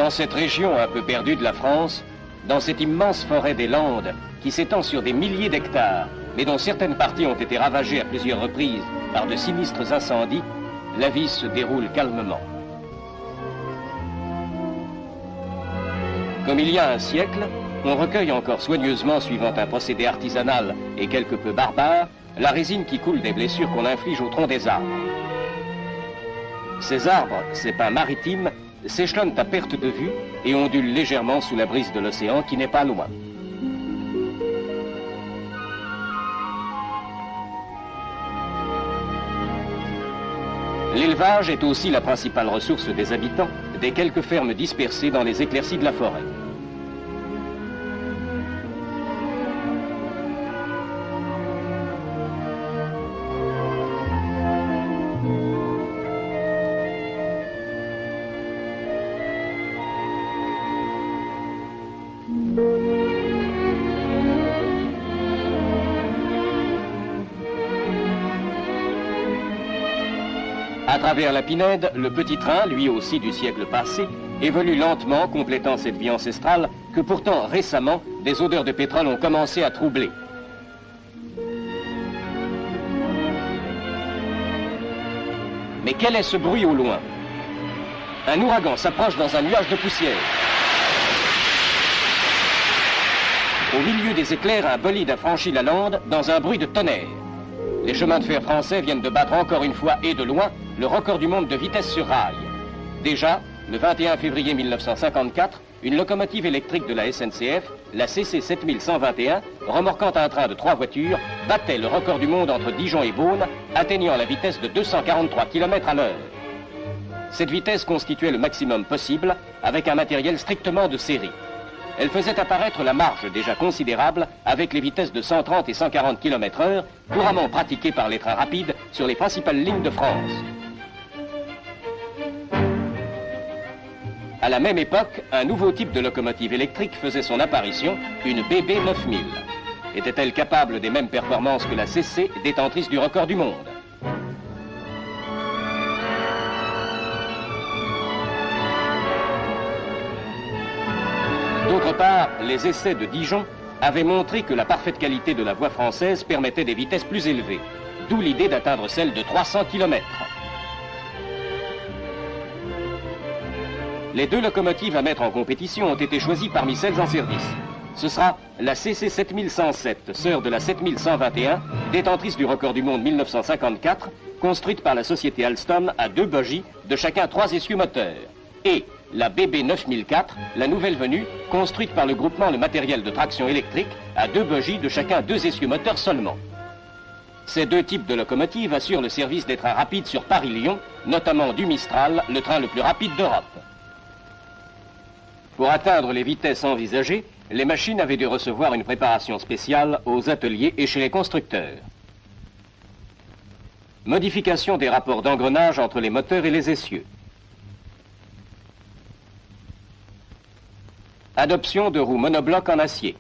Dans cette région un peu perdue de la France, dans cette immense forêt des Landes, qui s'étend sur des milliers d'hectares, mais dont certaines parties ont été ravagées à plusieurs reprises par de sinistres incendies, la vie se déroule calmement. Comme il y a un siècle, on recueille encore soigneusement, suivant un procédé artisanal et quelque peu barbare, la résine qui coule des blessures qu'on inflige au tronc des arbres. Ces arbres, ces pins maritimes, s'échelonnent à perte de vue et ondulent légèrement sous la brise de l'océan qui n'est pas loin. L'élevage est aussi la principale ressource des habitants des quelques fermes dispersées dans les éclaircies de la forêt. À travers la Pinède, le petit train, lui aussi du siècle passé, évolue lentement, complétant cette vie ancestrale que pourtant récemment, des odeurs de pétrole ont commencé à troubler. Mais quel est ce bruit au loin? Un ouragan s'approche dans un nuage de poussière. Au milieu des éclairs, un bolide a franchi la lande dans un bruit de tonnerre. Les chemins de fer français viennent de battre encore une fois et de loin le record du monde de vitesse sur rail. Déjà, le 21 février 1954, une locomotive électrique de la SNCF, la CC 7121, remorquant un train de 3 voitures, battait le record du monde entre Dijon et Beaune, atteignant la vitesse de 243 km à l'heure. Cette vitesse constituait le maximum possible avec un matériel strictement de série. Elle faisait apparaître la marge déjà considérable avec les vitesses de 130 et 140 km/h, couramment pratiquées par les trains rapides sur les principales lignes de France. À la même époque, un nouveau type de locomotive électrique faisait son apparition, une BB 9000. Était-elle capable des mêmes performances que la CC, détentrice du record du monde? D'autre part, les essais de Dijon avaient montré que la parfaite qualité de la voie française permettait des vitesses plus élevées, d'où l'idée d'atteindre celle de 300 km. Les deux locomotives à mettre en compétition ont été choisies parmi celles en service. Ce sera la CC 7107, sœur de la 7121, détentrice du record du monde 1954, construite par la société Alstom à 2 bogies de chacun 3 essieux moteurs, et la BB 9004, la nouvelle venue, construite par le groupement Le Matériel de Traction Électrique à 2 bogies de chacun 2 essieux moteurs seulement. Ces deux types de locomotives assurent le service des trains rapides sur Paris-Lyon, notamment du Mistral, le train le plus rapide d'Europe. Pour atteindre les vitesses envisagées, les machines avaient dû recevoir une préparation spéciale aux ateliers et chez les constructeurs. Modification des rapports d'engrenage entre les moteurs et les essieux. Adoption de roues monoblocs en acier.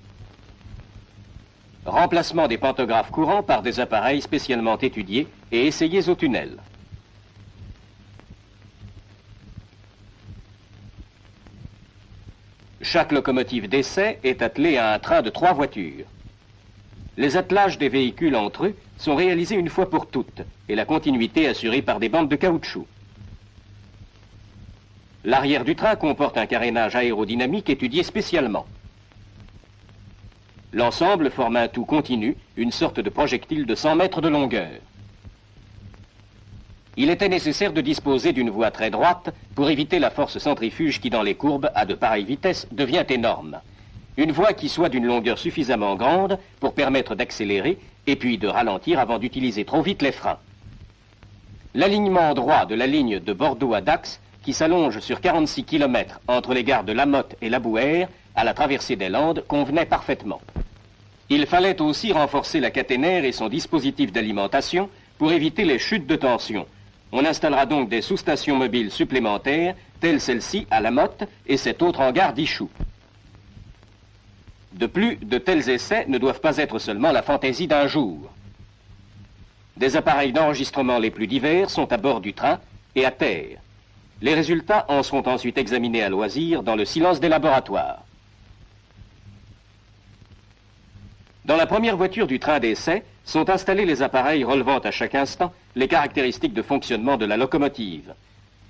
Remplacement des pantographes courants par des appareils spécialement étudiés et essayés au tunnel. Chaque locomotive d'essai est attelée à un train de 3 voitures. Les attelages des véhicules entre eux sont réalisés une fois pour toutes et la continuité assurée par des bandes de caoutchouc. L'arrière du train comporte un carénage aérodynamique étudié spécialement. L'ensemble forme un tout continu, une sorte de projectile de 100 mètres de longueur. Il était nécessaire de disposer d'une voie très droite pour éviter la force centrifuge qui, dans les courbes, à de pareilles vitesses, devient énorme. Une voie qui soit d'une longueur suffisamment grande pour permettre d'accélérer et puis de ralentir avant d'utiliser trop vite les freins. L'alignement droit de la ligne de Bordeaux à Dax, qui s'allonge sur 46 km entre les gares de La Motte et La Bouère, à la traversée des Landes, convenait parfaitement. Il fallait aussi renforcer la caténaire et son dispositif d'alimentation pour éviter les chutes de tension. On installera donc des sous-stations mobiles supplémentaires, telles celle-ci à La Motte et cette autre en gare d'Ichoux. De plus, de tels essais ne doivent pas être seulement la fantaisie d'un jour. Des appareils d'enregistrement les plus divers sont à bord du train et à terre. Les résultats en seront ensuite examinés à loisir dans le silence des laboratoires. Dans la première voiture du train d'essai sont installés les appareils relevant à chaque instant les caractéristiques de fonctionnement de la locomotive.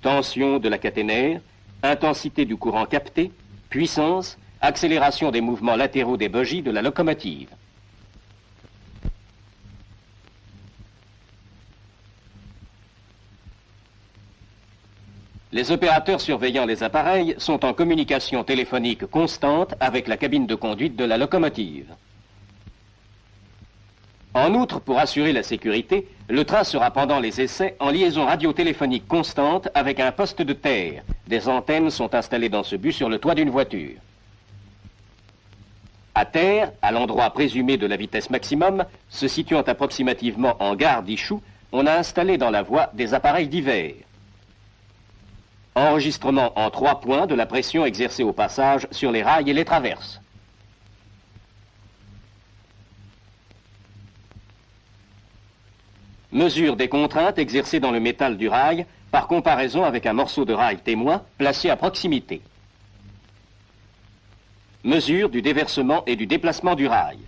Tension de la caténaire, intensité du courant capté, puissance, accélération des mouvements latéraux des bogies de la locomotive. Les opérateurs surveillant les appareils sont en communication téléphonique constante avec la cabine de conduite de la locomotive. En outre, pour assurer la sécurité, le train sera pendant les essais en liaison radiotéléphonique constante avec un poste de terre. Des antennes sont installées dans ce but sur le toit d'une voiture. À terre, à l'endroit présumé de la vitesse maximum, se situant approximativement en gare d'Ichou, on a installé dans la voie des appareils divers. Enregistrement en 3 points de la pression exercée au passage sur les rails et les traverses. Mesure des contraintes exercées dans le métal du rail par comparaison avec un morceau de rail témoin placé à proximité. Mesure du déversement et du déplacement du rail.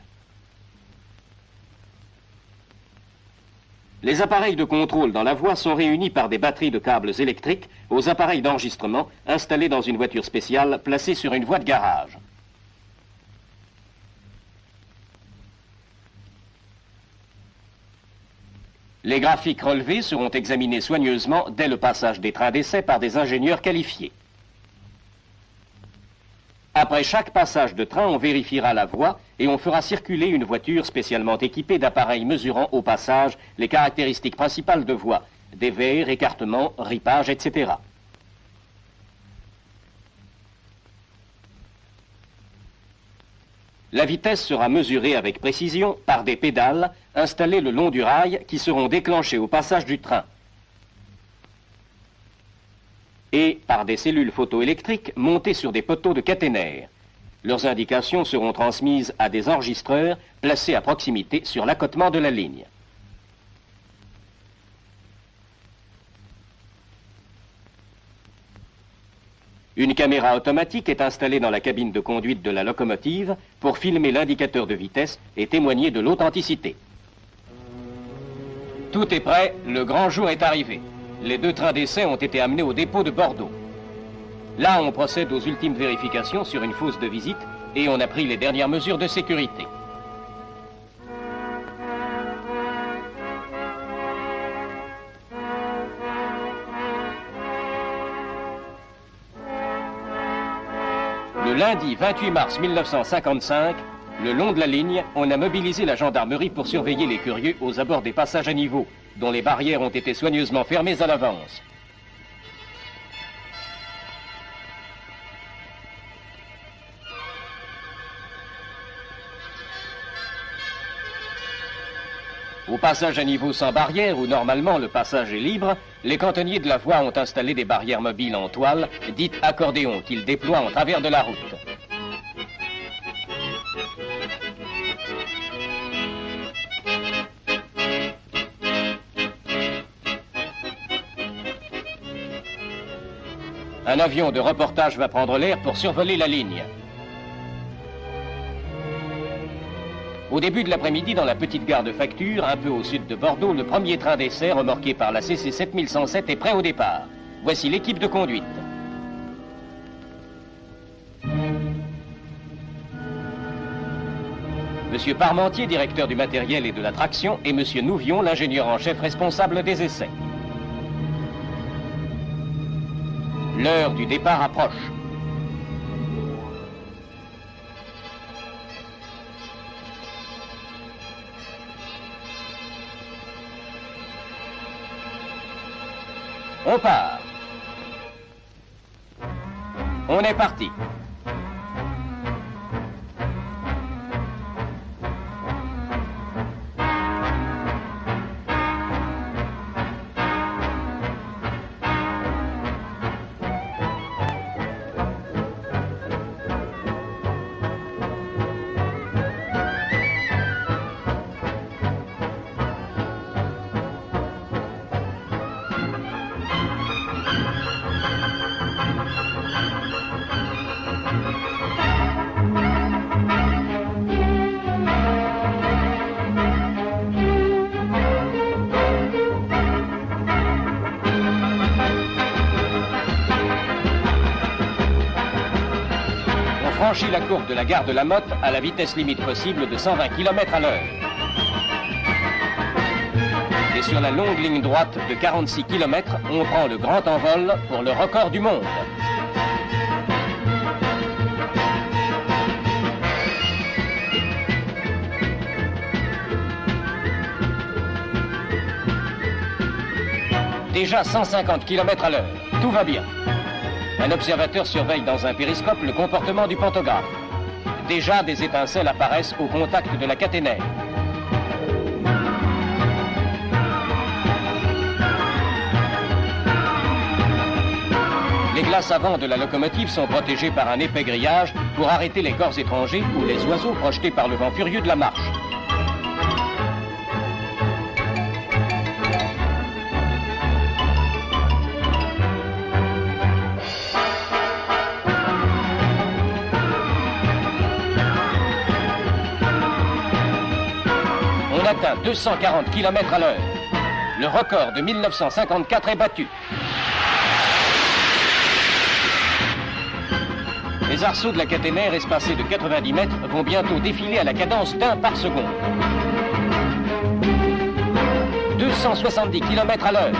Les appareils de contrôle dans la voie sont réunis par des batteries de câbles électriques aux appareils d'enregistrement installés dans une voiture spéciale placée sur une voie de garage. Les graphiques relevés seront examinés soigneusement dès le passage des trains d'essai par des ingénieurs qualifiés. Après chaque passage de train, on vérifiera la voie et on fera circuler une voiture spécialement équipée d'appareils mesurant au passage les caractéristiques principales de voie, dévers, écartement, ripage, etc. La vitesse sera mesurée avec précision par des pédales installées le long du rail qui seront déclenchées au passage du train et par des cellules photoélectriques montées sur des poteaux de caténaire. Leurs indications seront transmises à des enregistreurs placés à proximité sur l'accotement de la ligne. Une caméra automatique est installée dans la cabine de conduite de la locomotive pour filmer l'indicateur de vitesse et témoigner de l'authenticité. Tout est prêt, le grand jour est arrivé. Les 2 trains d'essai ont été amenés au dépôt de Bordeaux. Là, on procède aux ultimes vérifications sur une fosse de visite et on a pris les dernières mesures de sécurité. Le lundi 28 mars 1955, le long de la ligne, on a mobilisé la gendarmerie pour surveiller les curieux aux abords des passages à niveau, dont les barrières ont été soigneusement fermées à l'avance. Au passage à niveau sans barrière, où normalement le passage est libre, les cantonniers de la voie ont installé des barrières mobiles en toile, dites accordéons, qu'ils déploient en travers de la route. Un avion de reportage va prendre l'air pour survoler la ligne. Au début de l'après-midi, dans la petite gare de Facture, un peu au sud de Bordeaux, le premier train d'essai remorqué par la CC 7107 est prêt au départ. Voici l'équipe de conduite. Monsieur Parmentier, directeur du matériel et de la traction, et Monsieur Nouvion, l'ingénieur en chef responsable des essais. L'heure du départ approche. On part. On est parti. franchit la courbe de la gare de la Motte à la vitesse limite possible de 120 km à l'heure. Et sur la longue ligne droite de 46 km, on prend le grand envol pour le record du monde. Déjà 150 km à l'heure, tout va bien. Un observateur surveille dans un périscope le comportement du pantographe. Déjà des étincelles apparaissent au contact de la caténaire. Les glaces avant de la locomotive sont protégées par un épais grillage pour arrêter les corps étrangers ou les oiseaux projetés par le vent furieux de la marche. On atteint 240 km à l'heure. Le record de 1954 est battu. Les arceaux de la caténaire espacés de 90 mètres vont bientôt défiler à la cadence d'1 par seconde. 270 km à l'heure.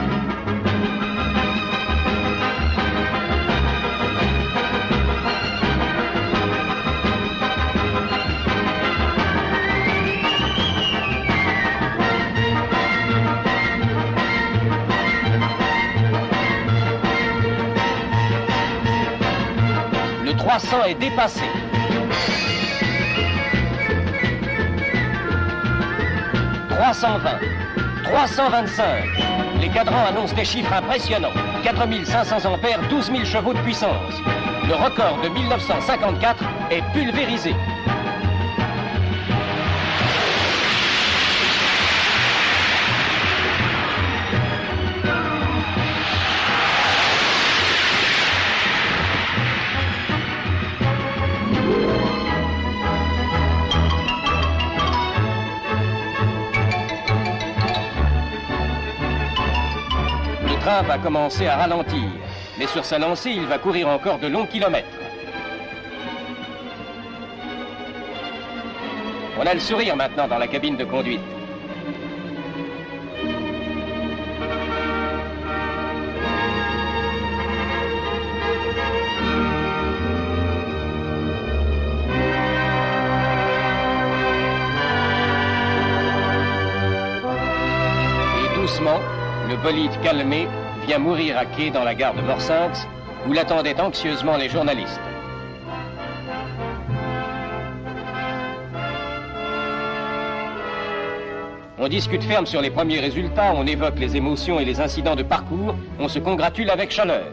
Le 300 est dépassé. « 320, 325. Les cadrans annoncent des chiffres impressionnants. 4500 ampères, 12 000 chevaux de puissance. Le record de 1954 est pulvérisé. Le train va commencer à ralentir, mais sur sa lancée, il va courir encore de longs kilomètres. On a le sourire maintenant dans la cabine de conduite. Et doucement, le bolide calmé vient mourir à quai dans la gare de Morsinx, où l'attendaient anxieusement les journalistes. On discute ferme sur les premiers résultats, on évoque les émotions et les incidents de parcours, on se congratule avec chaleur.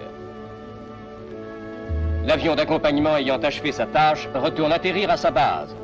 L'avion d'accompagnement ayant achevé sa tâche retourne atterrir à sa base.